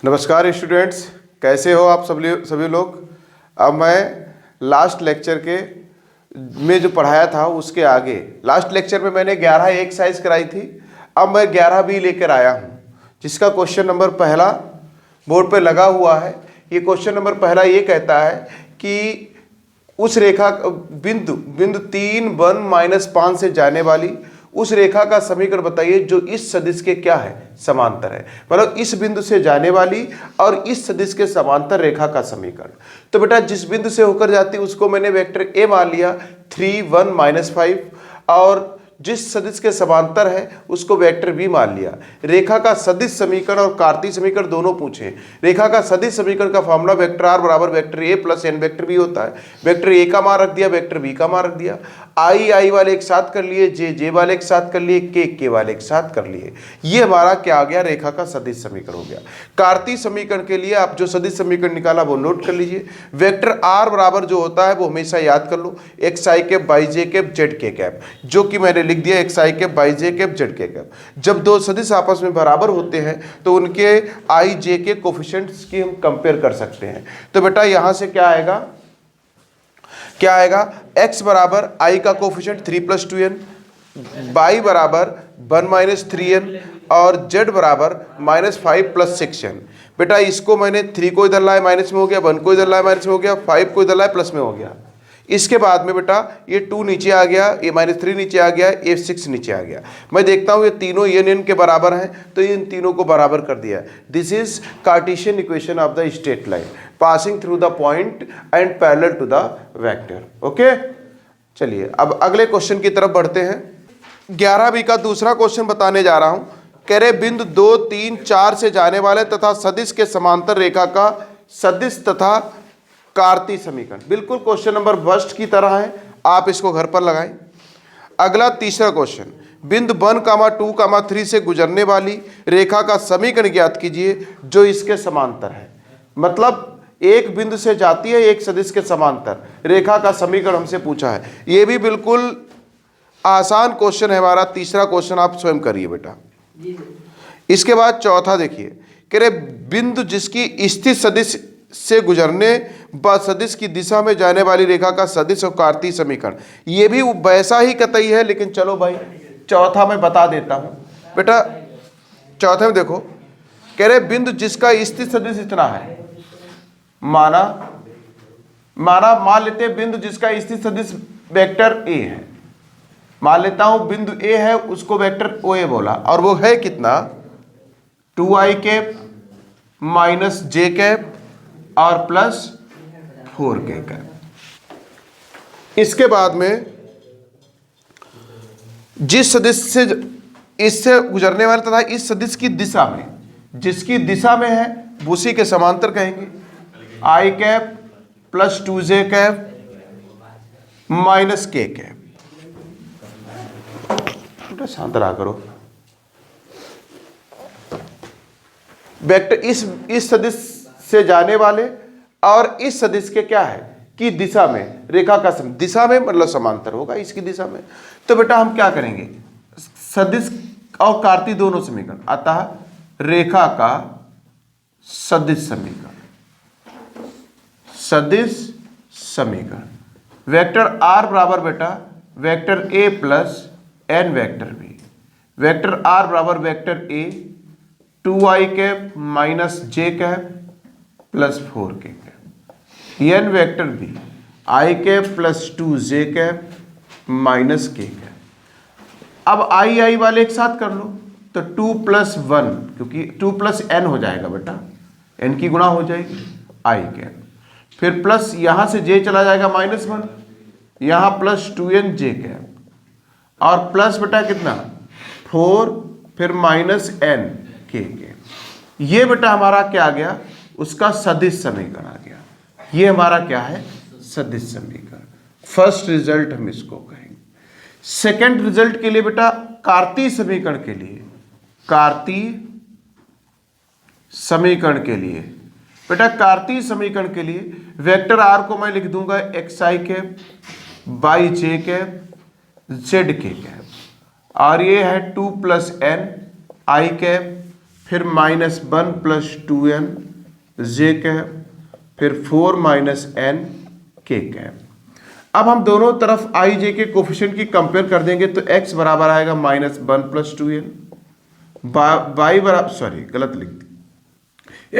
नमस्कार स्टूडेंट्स, कैसे हो आप सभी लोग। अब मैं लास्ट लेक्चर के में जो पढ़ाया था उसके आगे, लास्ट लेक्चर में मैंने 11 एक्सरसाइज कराई थी। अब मैं 11 भी लेकर आया हूँ, जिसका क्वेश्चन नंबर पहला बोर्ड पे लगा हुआ है। ये क्वेश्चन नंबर पहला ये कहता है कि उस रेखा बिंदु 3 1 -5 से जाने वाली उस रेखा का समीकरण बताइए जो इस सदिश के क्या है, समांतर है। मतलब इस बिंदु से जाने वाली और इस सदिश के समांतर रेखा का समीकरण। तो बेटा जिस बिंदु से होकर जाती है उसको मैंने वेक्टर ए मान लिया 3 1 -5, और जिस सदिश के समांतर है उसको वेक्टर बी मान लिया। रेखा का सदिश समीकरण और कार्तीय समीकरण दोनों पूछे। रेखा का सदिश समीकरण का फॉर्मूला वेक्टर आर बराबर vector A plus N vector B होता है। वेक्टर ए का मान रख दिया, वेक्टर बी का मान रख दिया। आई वाले एक साथ कर लिए, जे वाले एक साथ कर लिए, के वाले एक साथ कर लिए। ये हमारा क्या आ गया, रेखा का सदिश समीकरण हो गया। कार्तीय समीकरण के लिए आप जो सदिश समीकरण निकाला वो नोट कर लीजिए। वेक्टर आर बराबर जो होता है वो हमेशा याद कर लो, X I cap Y J cap Z K cap, जो कि मैंने लिख दिया X I cap Y J cap Z K cap. जब दो सदिश आपस में बराबर होते हैं तो उनके आई जे के कोफिशिएंट्स की हम कंपेयर कर सकते हैं। तो बेटा यहां से क्या आएगा, x बराबर i का कोफिशिएंट 3 + 2n, y बराबर 1 - 3n और z बराबर -5 + 6n। बेटा इसको मैंने 3 को इधर लाया माइनस में हो गया, 1 को इधर लाया माइनस में हो गया, 5 को इधर लाया प्लस में हो गया। इसके बाद में बेटा ये 2 नीचे आ गया, ये -3 नीचे आ गया, ये 6 नीचे आ गया। मैं देखता हूँ ये तीनों n के बराबर हैं तो इन तीनों को बराबर कर दिया। This is Cartesian equation of the straight line passing through the point and parallel to the vector. Okay, चलिए अब अगले क्वेश्चन की तरफ बढ़ते हैं। 11 का दूसरा क्वेश्चन बताने जा रहा हूं। कह रहे बिंदु 2 3 4 से जाने वाले तथा सदिश के समांतर रेखा का सदिश तथा कार्तीय समीकरण। बिल्कुल क्वेश्चन नंबर फर्स्ट की तरह है, आप इसको घर पर लगाएं। अगला तीसरा क्वेश्चन, बिंदु 1 2 3 से गुजरने वाली रेखा का समीकरण ज्ञात कीजिए जो इसके समांतर है। मतलब एक बिंदु से जाती है एक सदिश के समांतर रेखा का समीकरण हमसे पूछा है। ये भी बिल्कुल आसान क्वेश्चन है हमारा। तीसरा क्वेश्चन आप स्वयं करिए बेटा। इसके बाद चौथा देखिए, कह रहे बिंदु जिसकी स्थित सदिश से गुजरने व सदिश की दिशा में जाने वाली रेखा का सदिश और कार्तीय समीकरण। ये भी वैसा ही कतई है, लेकिन चलो भाई चौथा मैं बता देता हूं। बेटा चौथे में देखो, कह रहे बिंदु जिसका स्थित सदिश इतना है, मान लेते हैं बिंदु जिसका स्थित सदिश वेक्टर ए है। मान लेता हूं बिंदु ए है, उसको वेक्टर ओ ए बोला, और वो है कितना 2i cap minus J cap और प्लस 4k कैप। इसके बाद में जिस सदिश से इससे गुजरने वाले तथा इस सदिश की दिशा में, जिसकी दिशा में है उसी के समांतर कहेंगे। i cap plus 2j cap minus k cap. शांत रहा करो। वेक्टर इस सदिश से जाने वाले और इस सदिश के क्या है कि दिशा में, रेखा का दिशा में मतलब समांतर होगा इसकी दिशा में। तो बेटा हम क्या करेंगे, सदिश और कार्तीय दोनों समीकरण, अतः रेखा का सदिश समीकरण वेक्टर आर बराबर बेटा vector A plus N vector B. Vector R बराबर vector A 2i cap minus J cap plus 4k cap. N vector B i cap plus 2j cap minus k cap. अब I वाले एक साथ कर लो तो 2 + 1, क्योंकि 2 + n हो जाएगा बेटा, n की गुणा हो जाएगी i कैप, फिर प्लस यहां से j चला जाएगा -1, यहां प्लस 2n j कैप, और प्लस बेटा कितना 4, फिर -n k कैप। ये बेटा हमारा क्या आ गया, उसका सदिश समीकरण आ गया। ये हमारा क्या है, सदिश समीकरण। फर्स्ट रिजल्ट हम इसको कहेंगे। सेकंड रिजल्ट के लिए बेटा कार्तीय समीकरण के लिए, बेटा कार्तीय समीकरण के लिए वेक्टर आर को मैं लिख दूंगा xi cap Y J cap Z K cap, और ये है 2 + n i कैप, फिर -1 + 2n जे कैप, फिर 4 - n के कैप। अब हम दोनों तरफ आई जे के कोफिशिएंट की कंपेयर कर देंगे तो x बराबर आएगा -1 + 2n, y बराबर, सॉरी गलत लिख दी,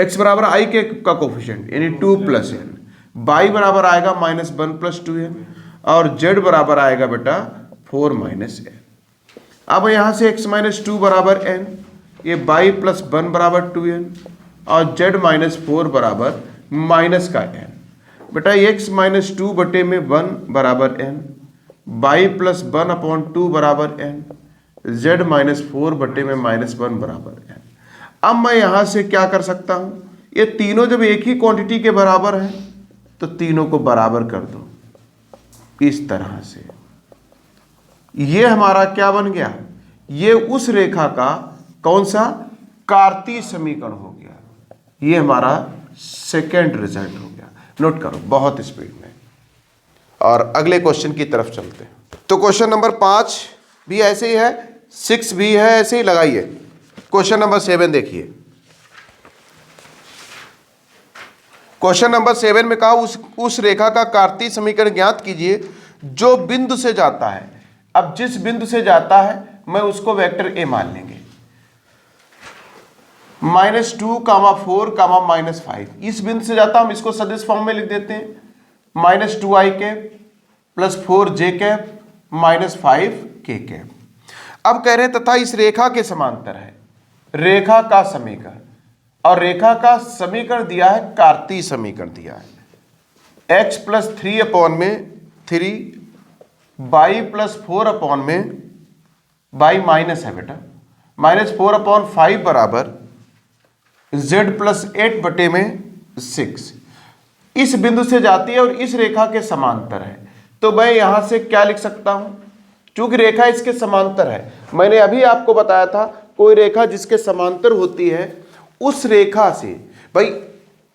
x बराबर आई के का कोफिशिएंट यानी 2 + n, y बराबर आएगा -1 + 2n और z बराबर आएगा बेटा 4 - n। अब यहाँ से x - 2 बराबर n, ये y + 1 बराबर 2n और z - 4 बराबर माइनस का n। बेटा x - 2 बटे में 1 बराबर n, y + 1/2 बराबर n, z - 4 बटे में -1 बराबर n। अब मैं यहाँ से क्या कर सकता हूँ, ये तीनों जब एक ही क्वांटिटी के बराबर हैं तो तीनों को बराबर कर दो इस तरह से। ये हमारा क्या बन गया, ये उस रेखा का कौन सा कार्तीय समीकरण हो गया। ये हमारा सेकेंड रिजल्ट हो गया। नोट करो बहुत स्पीड में। और अगले क्वेश्चन की तरफ चलते हैं। तो क्वेश्चन नंबर 5 भी ऐसे ही है, 6 भी है ऐसे ही, लगाइए। क्वेश्चन नंबर 7 देखिए। क्वेश्चन नंबर 7 में कहा उस रेखा का कार्तीय समीकरण ज्ञात कीजिए जो बिंदु से जाता है। अब जिस बिंदु से जाता है मैं उसको वेक्टर ए मान लेंगे, -2, 4, -5। इस बिंदु से जाता, हम इसको सदिश फॉर्म में लिख देते हैं, -2i cap + 4j cap -5 k cap. अब कह रहे हैं तथा इस रेखा के समांतर है, रेखा का समीकरण, और रेखा का समीकरण दिया है, कार्तीय समीकरण दिया है, x + 3/3, y + 4/, y माइनस है बेटा, -4/5 बराबर z + 8 बटे में 6। इस बिंदु से जाती है और इस रेखा के समांतर है। तो मैं यहां से क्या लिख सकता हूं, चूंकि रेखा इसके समांतर है, मैंने अभी आपको बताया था कोई रेखा जिसके समांतर होती है उस रेखा से, भाई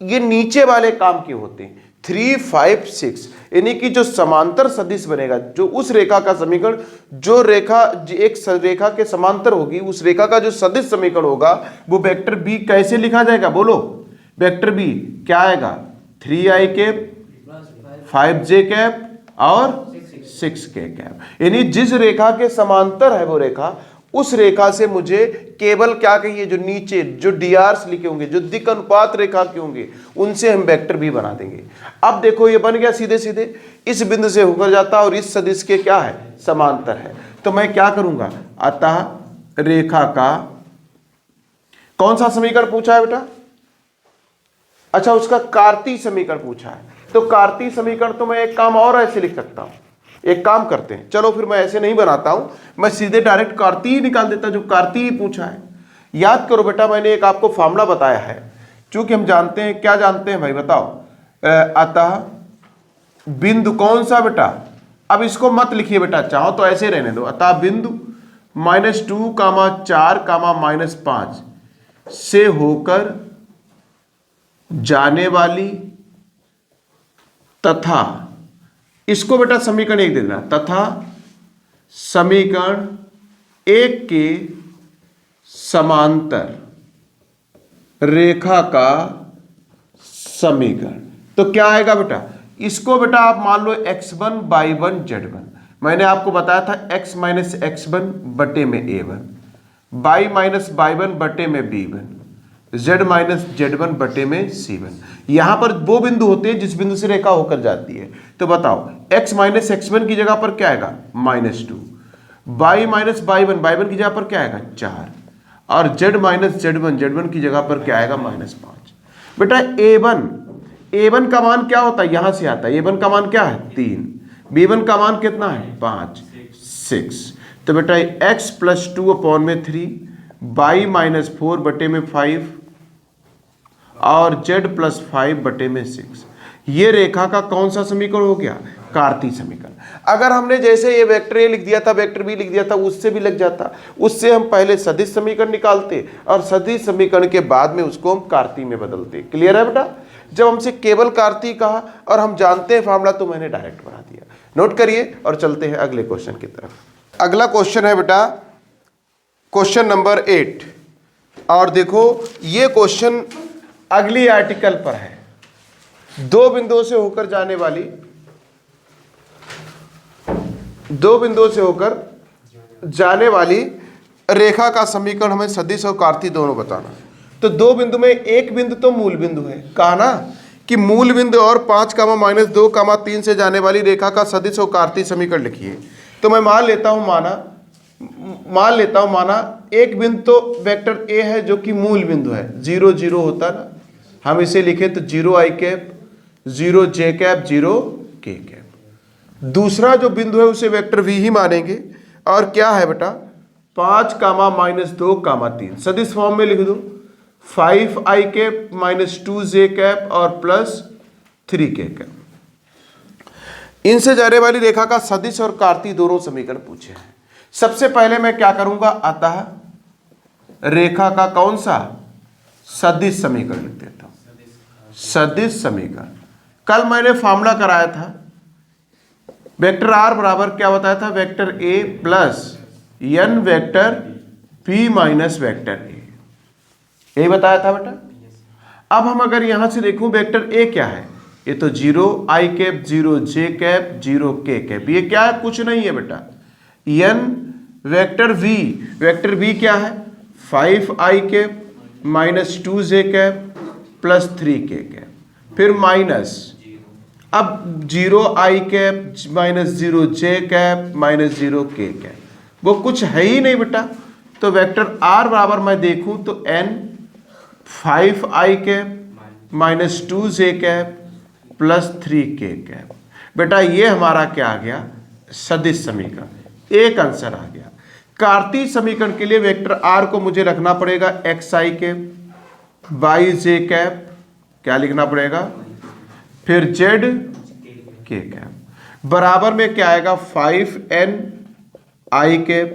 ये नीचे वाले काम के होते हैं, 3, 5, 6, यानी कि जो समांतर सदिश बनेगा, जो उस रेखा का समीकरण, जो रेखा एक रेखा के समांतर होगी, उस रेखा का जो सदिश समीकरण होगा वो वेक्टर बी कैसे लिखा जाएगा, बोलो। वेक्टर बी क्या आएगा, 3i कैप 5j कैप और 6k कैप। यानी जिस रेखा के समांतर है वो रेखा, उस रेखा से मुझे केवल क्या कहिए, जो नीचे जो drs लिखे होंगे, जो दिक् अनुपात रेखा के होंगे, उनसे हम वेक्टर भी बना देंगे। अब देखो ये बन गया सीधे सीधे, इस बिंदु से होकर जाता और इस सदिश के क्या है, समांतर है। तो मैं क्या करूंगा, अतः रेखा का कौन सा समीकरण पूछा है बेटा, अच्छा उसका कार्तीय समीकरण पूछा है। तो कार्तीय समीकरण तो मैं एक काम और ऐसे लिख सकता हूं, एक काम करते हैं, चलो फिर मैं ऐसे नहीं बनाता हूं, मैं सीधे डायरेक्ट कार्तीय निकाल देता, जो कार्तीय पूछा है। याद करो बेटा, मैंने एक आपको फार्मूला बताया है, चूंकि हम जानते हैं, क्या जानते हैं भाई बताओ, अतः बिंदु कौन सा बेटा, अब इसको मत लिखिए बेटा, चाहो तो ऐसे रहने दो, अतः बिंदु -2, 4, -5 से होकर जाने वाली तथा, इसको बेटा समीकरण 1 दे देना, तथा समीकरण 1 के समांतर रेखा का समीकरण। तो क्या आएगा बेटा, इसको बेटा आप मान लो x1, y1, z1। मैंने आपको बताया था x - x1 बटे में a1, y - y1 बटे में b1, z - z1 बटे में c1। यहां पर वो बिंदु होते हैं जिस बिंदु से रेखा होकर जाती है। तो बताओ x - x1 की जगह पर क्या आएगा, -2, y - y1 की जगह पर क्या आएगा, 4, और z - z1 की जगह पर क्या आएगा, -5। बेटा a1 का मान क्या होता है, यहां से आता है, a1 का मान क्या है, 3, b1 का मान कितना है, 5, 6। तो बेटा x + 2/3, y - 4 बटे में 5 और z + 5 बटे में 6। ये रेखा का कौन सा समीकरण हो गया, कार्तीय समीकरण। अगर हमने जैसे ये वेक्टर ए लिख दिया था, वेक्टर बी लिख दिया था, उससे भी लग जाता, उससे हम पहले सदिश समीकरण निकालते और सदिश समीकरण के बाद में उसको हम कार्तीय में बदलते। क्लियर है बेटा, जब हमसे केवल कार्तीय कहा और हम जानते हैं फार्मूला, तो मैंने डायरेक्ट बना दिया। नोट करिए और चलते हैं अगले क्वेश्चन की तरफ। अगला क्वेश्चन है बेटा क्वेश्चन नंबर 8। और देखो ये क्वेश्चन अगली आर्टिकल पर है। दो बिंदुओं से होकर जाने वाली रेखा का समीकरण हमें सदिश और कार्तीय दोनों बताना। तो दो बिंदु में एक बिंदु तो मूल बिंदु है, कहा ना कि मूल बिंदु और 5, -2, 3 से जाने वाली रेखा का सदिश और कार्तीय समीकरण लिखिए। तो मैं मान लेता हूं माना एक बिंदु तो वेक्टर ए है जो कि मूल बिंदु है, 0, 0 होता ना, हम इसे लिखे तो 0 i cap, 0 j cap, 0 k cap. दूसरा जो बिंदु है उसे वेक्टर v ही मानेंगे। और क्या है बेटा, 5, -2, 3 सदिश फॉर्म में लिख दो, 5i कैप -2j कैप और +3k कैप। इनसे जाने वाली रेखा का सदिश और कार्तीय दोनों समीकरण पूछे हैं। सबसे पहले मैं क्या करूंगा, अतः रेखा का कौन सा सदिश समीकरण लिख देता हूं। सदिश समीकरण कल मैंने फॉर्मूला कराया था, वेक्टर आर बराबर क्या बताया था, vector A plus n vector p minus vector A, यही बताया था बेटा। अब हम अगर यहां से देखूं वेक्टर ए क्या है, ये तो 0 i cap, 0 j cap, 0 k cap, ये क्या है, कुछ नहीं है बेटा। n वेक्टर v क्या है, 5i cap -2j cap +3k cap, फिर माइनस, अब 0i cap -0 j cap -0 k cap, वो कुछ है ही नहीं बेटा। तो वेक्टर r बराबर मैं देखूं तो n 5i cap -2j cap +3k cap. बेटा ये हमारा क्या आ गया, सदिश समीकरण, एक आंसर आ गया। कार्तीय समीकरण के लिए वेक्टर r को मुझे रखना पड़ेगा xi कैप yj कैप, क्या लिखना पड़ेगा, फिर z k कैप बराबर में क्या आएगा, 5n i cap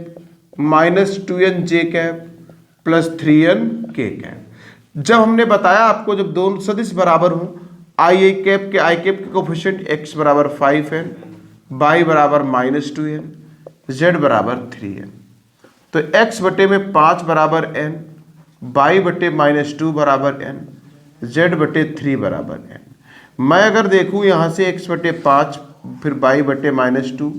-2n j cap +3n k cap. जब हमने बताया आपको, जब दोनों सदिश बराबर हों, i कैप के कोफिशिएंट x बराबर 5n, y बराबर -2n, z बराबर 3n, तो x बटे में 5 बराबर n, y बटे -2 बराबर n, z बटे 3 बराबर n। मैं अगर देखूं यहाँ से x बटे 5, फिर y बटे -2,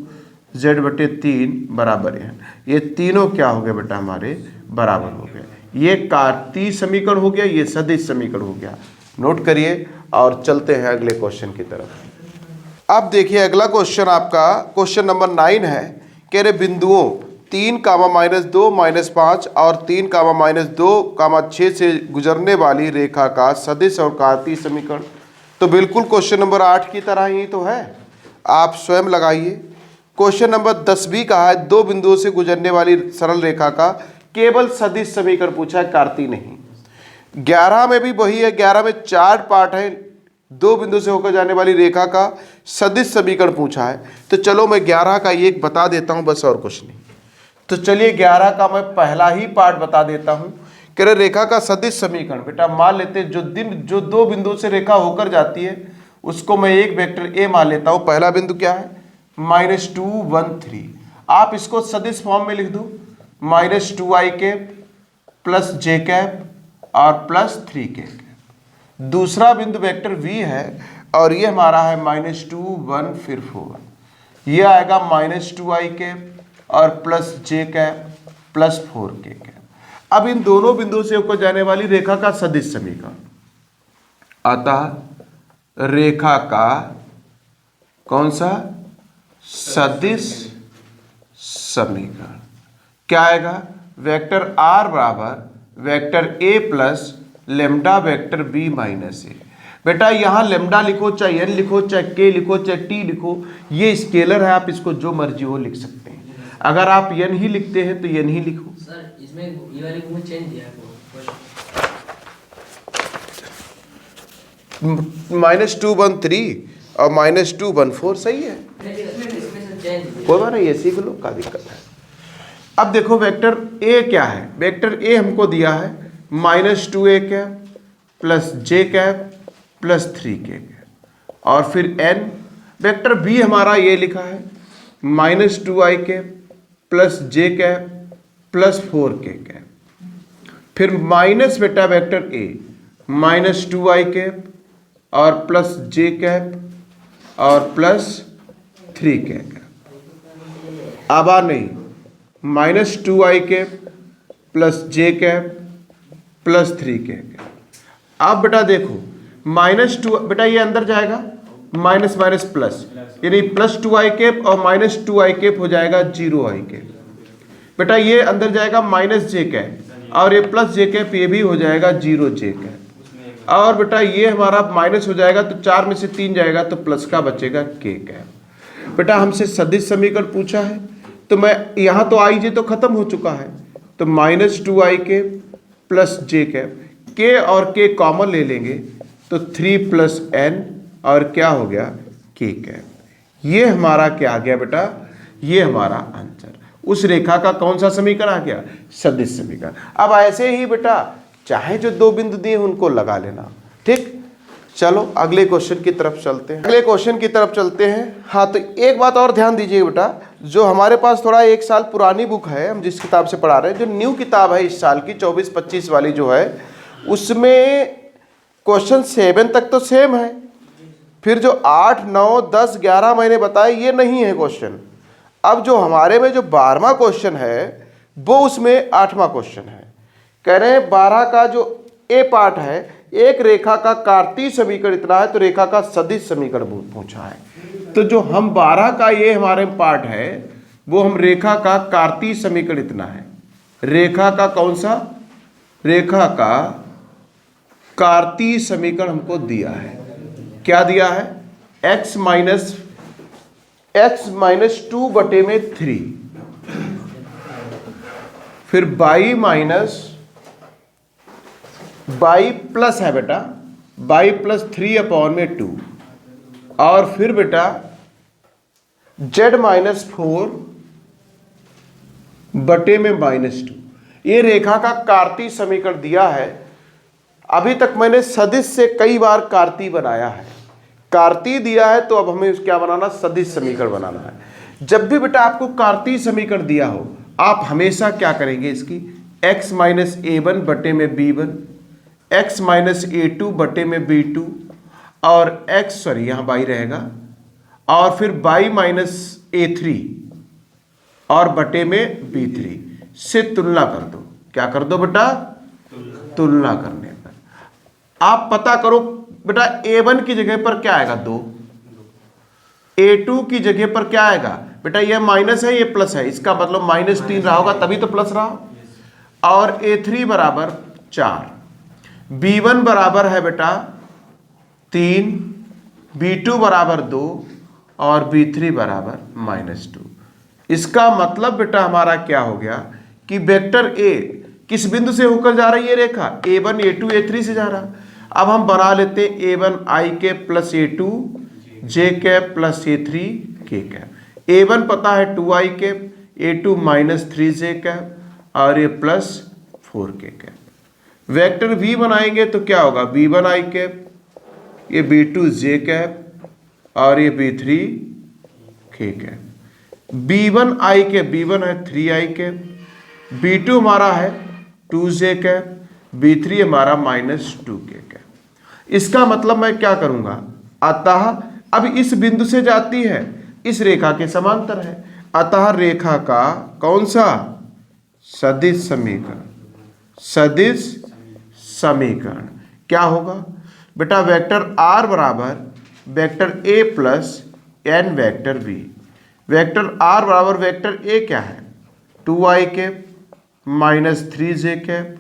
z बटे 3 बराबर n, ये तीनों क्या हो गए बेटा, हमारे बराबर हो गए। ये कार्तीय समीकरण हो गया, ये सदिश समीकरण हो गया। नोट करिए और चलते हैं अगले क्वेश्चन की तरफ। अब देखिए अगला क्वेश्चन आपका क्वेश्चन नंबर 9 है। कह रहे बिंदुओं 3, -2, -5 और 3, -2, 6 से गुजरने वाली रेखा का सदिश और कार्तीय समीकरण। तो बिल्कुल क्वेश्चन नंबर 8 की तरह ही तो है, आप स्वयं लगाइए। क्वेश्चन नंबर 10 भी कहा है, दो बिंदुओं से गुजरने वाली सरल रेखा का केवल सदिश समीकरण पूछा है, कार्तीय नहीं। 11 में भी वही है, 11 में 4 पार्ट है, दो बिंदु से होकर जाने वाली रेखा का सदिश समीकरण पूछा है। तो चलो मैं 11 का एक बता देता हूं, बस और कुछ नहीं। तो चलिए 11 का मैं पहला ही पार्ट बता देता हूं। कह रहे रेखा का सदिश समीकरण, बेटा मान लेते हैं जो दो बिंदु से रेखा होकर जाती है उसको मैं एक वेक्टर ए मान लेता हूं। पहला बिंदु क्या है, -2, 1, 3। आप इसको सदिश फॉर्म में लिख दो, -2i कैप +j कैप और +3k कैप। दूसरा बिंदु वेक्टर v है और ये हमारा है -2, 1 फिर 4, ये आएगा -2i कैप और +j कैप +4k कैप। अब इन दोनों बिंदुओं से होकर जाने वाली रेखा का सदिश समीकरण, अतः रेखा का कौन सा सदिश समीकरण क्या आएगा, वेक्टर r बराबर vector a plus lambda vector b minus A. बेटा यहाँ लेमडा लिखो, चाहे n लिखो, चाहे k लिखो, चाहे t लिखो, ये स्केलर है, आप इसको जो मर्जी हो लिख सकते हैं। अगर आप n ही लिखते हैं तो n ही लिखो। सर इसमें ये वाली गुण चेंज दिया है -2, 1, 3 और -2, 1, 4 सही है, कोई बात नहीं, ये सीख लो, क्या दिक्कत है। अब देखो वेक्टर a क्या है, वेक्टर a हमको दिया है -2a cap +j cap +3k cap और फिर n। वेक्टर b हमारा ये लिखा है -2i cap +j cap +4k cap. फिर माइनस बेटा वेक्टर ए माइनस 2i कैप और प्लस जे कैप और प्लस 3 कैप। अब नहीं, माइनस 2i कैप प्लस जे कैप प्लस 3 कैप। अब बेटा देखो माइनस 2 बेटा ये अंदर जाएगा, माइनस माइनस प्लस, यानी प्लस 2i कैप और माइनस 2i कैप हो जाएगा 0i कैप। बेटा ये अंदर जाएगा माइनस जे कैप और ये प्लस जे कैप, ये भी हो जाएगा 0 जे कैप। और बेटा ये हमारा माइनस हो जाएगा तो 4 में से 3 जाएगा तो प्लस का बचेगा के कैप। बेटा हमसे सदिश समीकरण पूछा है तो मैं यहाँ तो आई जे तो खत्म हो चुका है, तो माइनस 2i कैप प्लस जे कैप, के और के कॉमन ले लेंगे तो 3 प्लस n और क्या हो गया के कैप। ये हमारा क्या आ गया बेटा, ये हमारा आंसर। उस रेखा का कौन सा समीकरण आ गया, सदिश समीकरण। अब ऐसे ही बेटा चाहे जो दो बिंदु दिए उनको लगा लेना, ठीक। चलो अगले क्वेश्चन की तरफ चलते हैं, अगले क्वेश्चन की तरफ चलते हैं। हाँ तो एक बात और ध्यान दीजिए बेटा, जो हमारे पास थोड़ा 1 साल पुरानी बुक है, हम जिस किताब से पढ़ा रहे हैं, जो न्यू किताब है इस साल की 24-25 वाली जो है, उसमें क्वेश्चन 7 तक तो सेम है, फिर जो 8, 9, 10, 11 मैंने बताए ये नहीं है क्वेश्चन। अब जो हमारे में जो 12वां क्वेश्चन है वो उसमें 8वां क्वेश्चन है। कह रहे हैं 12 का जो ए पार्ट है, एक रेखा का कार्तीय समीकरण इतना है तो रेखा का सदिश समीकरण पूछा है। तो जो हम 12 का ये हमारे पार्ट है वो हम रेखा का कार्तीय समीकरण इतना है, रेखा का कौन सा, रेखा का कार्तीय समीकरण हमको दिया है। क्या दिया है, x माइनस 2/3, फिर y प्लस है बेटा, y प्लस 3/2, और फिर बेटा z माइनस 4/-2। ये रेखा का कार्तीय समीकरण दिया है। अभी तक मैंने सदिश से कई बार कार्तीय बनाया है, कार्तीय दिया है तो अब हमें क्या बनाना, सदिश समीकरण बनाना है। जब भी बेटा आपको कार्तीय समीकरण दिया हो आप हमेशा क्या करेंगे, इसकी x minus a1/b1, x minus a2/b2 और x सॉरी यहाँ y रहेगा, और फिर y माइनस a3 और b3 से तुलना कर दो। क्या कर दो बेटा, तुलना करने पर आप पता करो बेटा a1 की जगह पर क्या आएगा 2, a2 की जगह पर क्या आएगा बेटा, ये माइनस है ये प्लस है, इसका मतलब -3 रहा होगा तभी तो प्लस रहा, और a3 बराबर 4, b1 बराबर है बेटा 3, b2 बराबर 2 और b3 बराबर -2। इसका मतलब बेटा हमारा क्या हो गया कि वेक्टर a किस बिंदु से होकर जा रही है, रेखा a1 a2 a3 से जा रहा। अब हम बना लेते हैं a1 i cap plus a2 j cap plus a3 k cap. a1 पता है 2i cap, a2 minus 3j cap और ये plus 4k cap. Vector v बनाएंगे तो क्या होगा, b1 i कैप, ये b2 j कैप और ये b3 k cap. b1 i cap, b1 है 3i कैप, b2 हमारा है 2j कैप, b3 हमारा -2k कैप। इसका मतलब मैं क्या करूंगा, अतः अब इस बिंदु से जाती है, इस रेखा के समांतर है, अतः रेखा का कौन सा, सदिश समीकरण, सदिश समीकरण क्या होगा बेटा, वेक्टर r बराबर vector a plus n vector b। Vector r बराबर वेक्टर a क्या है 2i cap minus 3j cap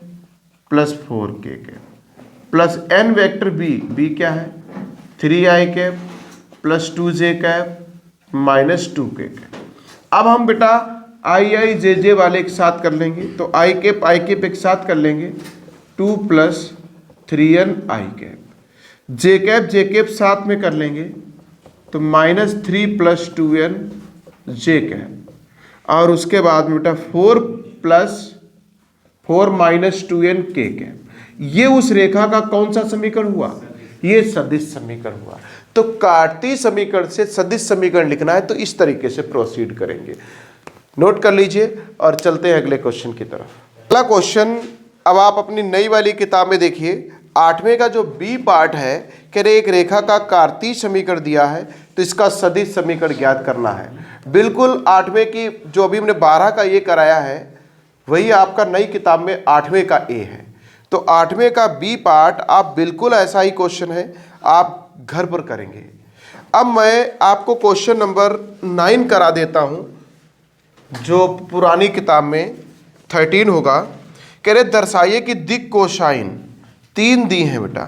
plus 4k cap, plus n vector b क्या है 3i cap plus 2j cap minus 2k cap. अब हम बेटा i j वाले एक साथ कर लेंगे, तो i कैप एक साथ कर लेंगे, 2 plus 3n i cap, j cap साथ में कर लेंगे तो -3 प्लस 2n j कैप, और उसके बाद में बेटा 4 plus 4 minus 2n k cap. ये उस रेखा का कौन सा समीकरण हुआ, ये सदिश समीकरण हुआ। तो कार्तीय समीकरण से सदिश समीकरण लिखना है तो इस तरीके से प्रोसीड करेंगे, नोट कर लीजिए और चलते हैं अगले क्वेश्चन की तरफ। अगला क्वेश्चन अब आप अपनी नई वाली किताब में देखिए 8वें का जो बी पार्ट है, कह रहे एक रेखा का कार्तीय समीकरण दिया है तो इसका सदिश समीकरण ज्ञात करना है। बिल्कुल 8वें की जो अभी हमने 12 का ये कराया है वही आपका नई किताब में 8वें का ए है। तो 8वें का बी पार्ट आप बिल्कुल ऐसा ही क्वेश्चन है, आप घर पर करेंगे। अब मैं आपको क्वेश्चन नंबर 9 करा देता हूँ जो पुरानी किताब में 13 होगा। कह रहे दर्शाइए कि दिक् कोसाइन 3 दी हैं बेटा,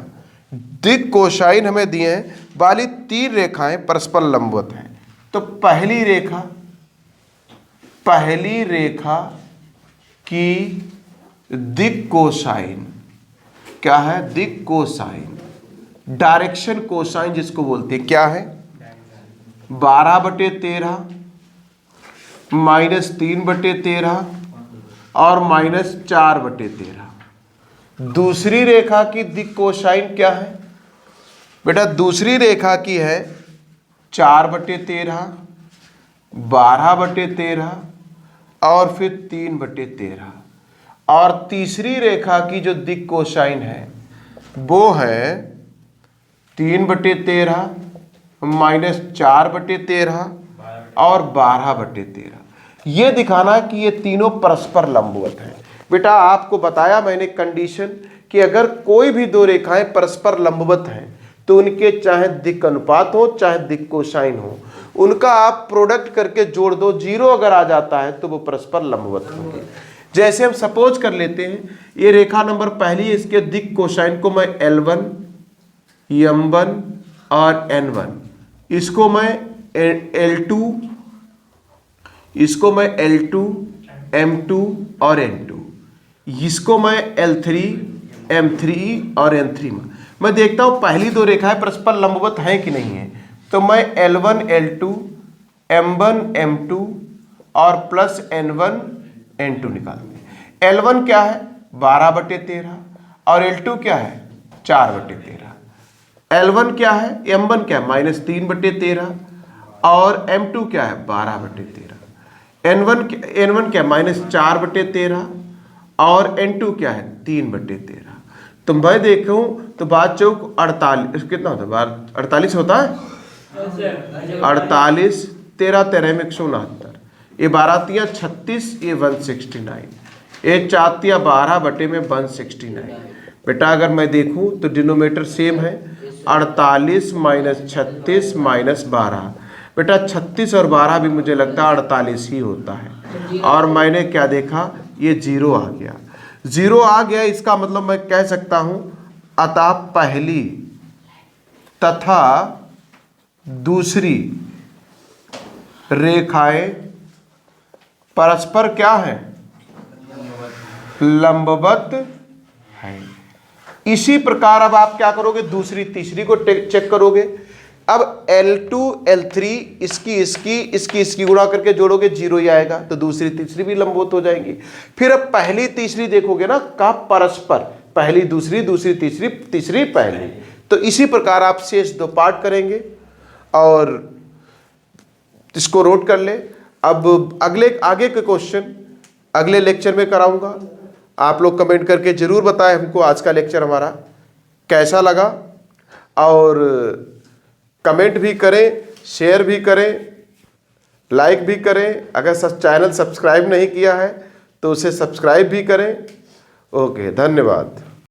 दिक् कोसाइन हमें दिए हैं वाली 3 रेखाएं परस्पर लंबवत हैं। तो पहली रेखा की दिक् कोसाइन क्या है? दिक् कोसाइन, डायरेक्शन कोसाइन जिसको बोलते हैं, क्या है? 12/13 -3/13 और -4/13। दूसरी रेखा की दिक् कोसाइन क्या है बेटा? दूसरी रेखा की है 4/13, 12/13 और फिर 3/13। और तीसरी रेखा की जो दिक् कोसाइन है वो है 3/13 -4/13 और 12/13। ये दिखाना कि ये तीनों परस्पर लंबवत हैं। बेटा आपको बताया मैंने कंडीशन कि अगर कोई भी दो रेखाएं परस्पर लंबवत हैं तो उनके चाहे दिक् अनुपात हो चाहे दिक् कोसाइन हो, उनका आप प्रोडक्ट करके जोड़ दो, 0 अगर आ जाता है तो वो परस्पर लंबवत होंगे। जैसे हम सपोज कर लेते हैं ये रेखा नंबर पहली, इसके दिक् कोसाइन को मैं L1, M1 और N1, इसको मैं L2, इसको मैं L2, M2 और N2, इसको मैं L3, M3 और N3 में मैं देखता हूं पहली दो रेखाएं परस्पर लंबवत हैं कि नहीं है। तो मैं L1, L2, M1, M2 और प्लस N1, N2 निकालते हैं। L1 क्या है? 12/13 और L2 क्या है? 4/13। L1 क्या है? M1 क्या है? -3/13 और M2 क्या है? 12/13। N1 क्या है? -4/13 और N2 क्या है? 3/13। तो मैं देखूं तो 5 चौक 48, कितना होता है? 48 होता है? 48, 13 13 में 169, ये 12 36, ये 169, ये 4 12 में 169। बेटा अगर मैं देखूं तो डिनोमिनेटर सेम है, 48 -36 -12। बेटा 36 और 12 भी मुझे लगता है 48 ही होता है। और मैंने क्या देखा? ये 0 आ गया। 0 आ गया, इसका मतलब मैं कह सकता हूं अतः पहली तथा दूसरी रेखाएं परस्पर क्या है? लंबवत है। इसी प्रकार अब आप क्या करोगे? दूसरी तीसरी को चेक करोगे। अब L2 L3 इसकी गुणा करके जोड़ोगे 0 ही आएगा, तो दूसरी तीसरी भी लंबवत हो जाएंगी। फिर अब पहली तीसरी देखोगे ना, का परस्पर, पहली दूसरी, दूसरी तीसरी, तीसरी पहली। तो इसी प्रकार आप शेष 2 पार्ट करेंगे और इसको नोट कर ले। अब आगे के क्वेश्चन अगले लेक्चर में कराऊंगा। आप लोग कमेंट करके जरूर बताएं हमको आज का लेक्चर हमारा कैसा लगा, और कमेंट भी करें, शेयर भी करें, लाइक भी करें। अगर चैनल सब्सक्राइब नहीं किया है तो उसे सब्सक्राइब भी करें। ओके, धन्यवाद।